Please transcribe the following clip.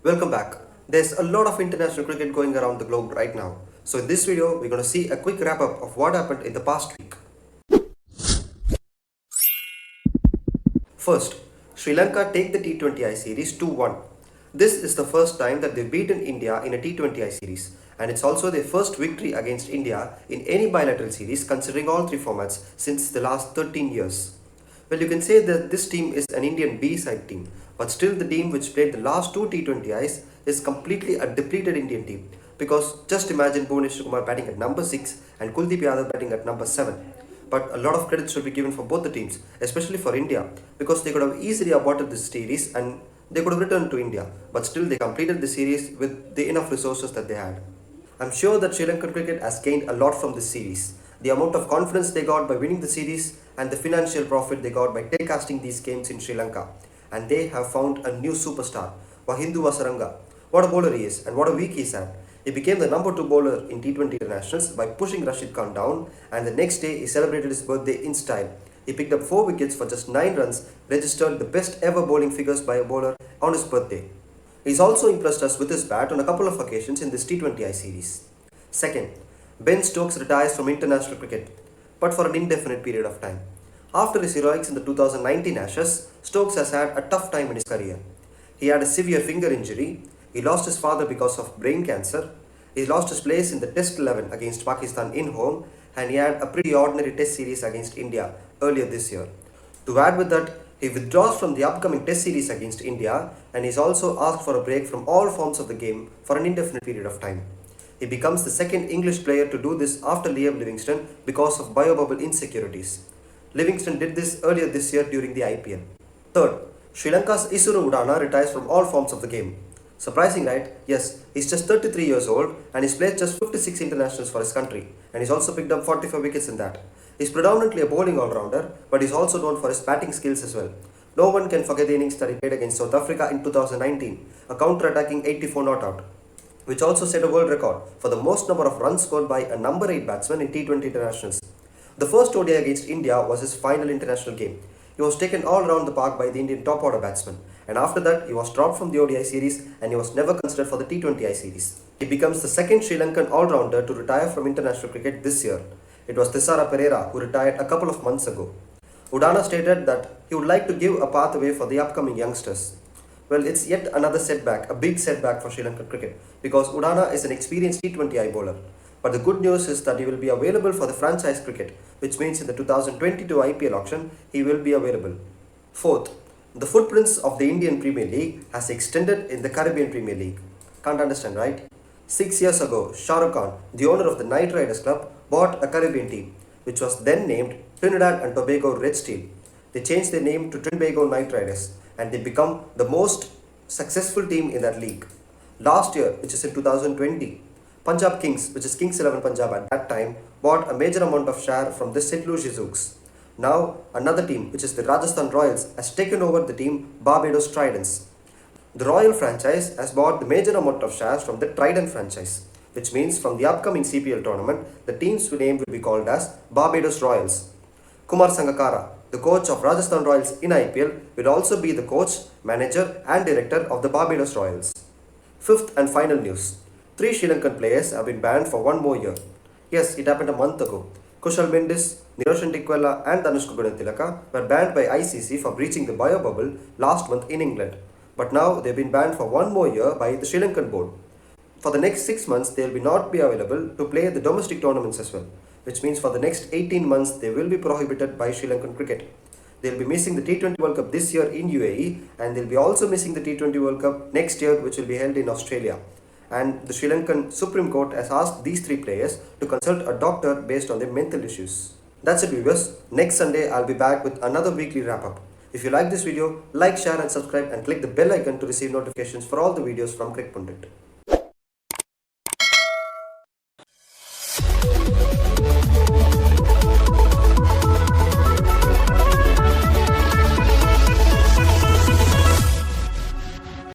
Welcome back. There's a lot of international cricket going around the globe right now. So in this video, we're going to see a quick wrap up of what happened in the past week. First, Sri Lanka take the T20I series 2-1. This is the first time that they've beaten India in a T20I series, and it's also their first victory against India in any bilateral series considering all three formats since the last 13 years. Well, you can say that this team is an Indian B-side team, but still the team which played the last two T20Is is completely a depleted Indian team, because just imagine Bhuvneshwar Kumar batting at number 6 and Kuldeep Yadav batting at number 7. But a lot of credit should be given for both the teams, especially for India, because they could have easily aborted this series and they could have returned to India, but still they completed the series with the enough resources that they had. I'm sure that Sri Lankan cricket has gained a lot from this series. The amount of confidence they got by winning the series and the financial profit they got by telecasting these games in Sri Lanka. And they have found a new superstar, Wahindu Wasaranga. What a bowler he is and what a week he's had. He became the number 2 bowler in T20 internationals by pushing Rashid Khan down, and the next day he celebrated his birthday in style. He picked up 4 wickets for just 9 runs, registered the best ever bowling figures by a bowler on his birthday. He's also impressed us with his bat on a couple of occasions in this T20I series. Second, Ben Stokes retires from international cricket, but for an indefinite period of time. After his heroics in the 2019 Ashes, Stokes has had a tough time in his career. He had a severe finger injury, he lost his father because of brain cancer, he lost his place in the Test 11 against Pakistan in home, and he had a pretty ordinary Test series against India earlier this year. To add with that, he withdraws from the upcoming Test series against India, and he's also asked for a break from all forms of the game for an indefinite period of time. He becomes the second English player to do this after Liam Livingstone because of biobubble insecurities. Livingstone did this earlier this year during the IPL. Third, Sri Lanka's Udana retires from all forms of the game. Surprising, right? Yes, he's just 33 years old and he's played just 56 internationals for his country, and he's also picked up 45 wickets in that. He's predominantly a bowling all-rounder, but he's also known for his batting skills as well. No one can forget the innings that he played against South Africa in 2019, a counter-attacking 84 not out, which also set a world record for the most number of runs scored by a number 8 batsman in T20 internationals. The first ODI against India was his final international game. He was taken all around the park by the Indian top order batsman, and after that he was dropped from the ODI series and he was never considered for the T20I series. He becomes the second Sri Lankan all-rounder to retire from international cricket this year. It was Thisara Pereira who retired a couple of months ago. Udana stated that he would like to give a pathway for the upcoming youngsters. Well, it's yet another setback, a big setback for Sri Lankan cricket, because Udana is an experienced T20I bowler. But the good news is that he will be available for the franchise cricket, which means in the 2022 IPL auction, he will be available. Fourth, the footprints of the Indian Premier League has extended in the Caribbean Premier League. Can't understand, right? 6 years ago, Shah Rukh Khan, the owner of the Knight Riders Club, bought a Caribbean team, which was then named Trinidad and Tobago Red Steel. They changed their name to Trinbago Knight Riders, and they become the most successful team in that league. Last year, which is in 2020, Punjab Kings, which is Kings 11 Punjab at that time, bought a major amount of share from the St. Lucie Zouks. Now, another team, which is the Rajasthan Royals, has taken over the team Barbados Tridents. The Royal franchise has bought the major amount of shares from the Trident franchise, which means from the upcoming CPL tournament, the team's name will be called as Barbados Royals. Kumar Sangakkara, the coach of Rajasthan Royals in IPL, will also be the coach, manager and director of the Barbados Royals. Fifth and final news. 3 Sri Lankan players have been banned for 1 more year. Yes, it happened a month ago. Kushal Mendis, Niroshan Tikwela and Danushka Gunatilaka were banned by ICC for breaching the bio bubble last month in England. But now they have been banned for 1 more year by the Sri Lankan board. For the next 6 months, they will not be available to play the domestic tournaments as well, which means for the next 18 months, they will be prohibited by Sri Lankan cricket. They will be missing the T20 World Cup this year in UAE, and they will be also missing the T20 World Cup next year, which will be held in Australia. And the Sri Lankan Supreme Court has asked these 3 players to consult a doctor based on their mental issues. That's it, viewers. Next Sunday, I'll be back with another weekly wrap-up. If you like this video, like, share and subscribe, and click the bell icon to receive notifications for all the videos from CricPundit.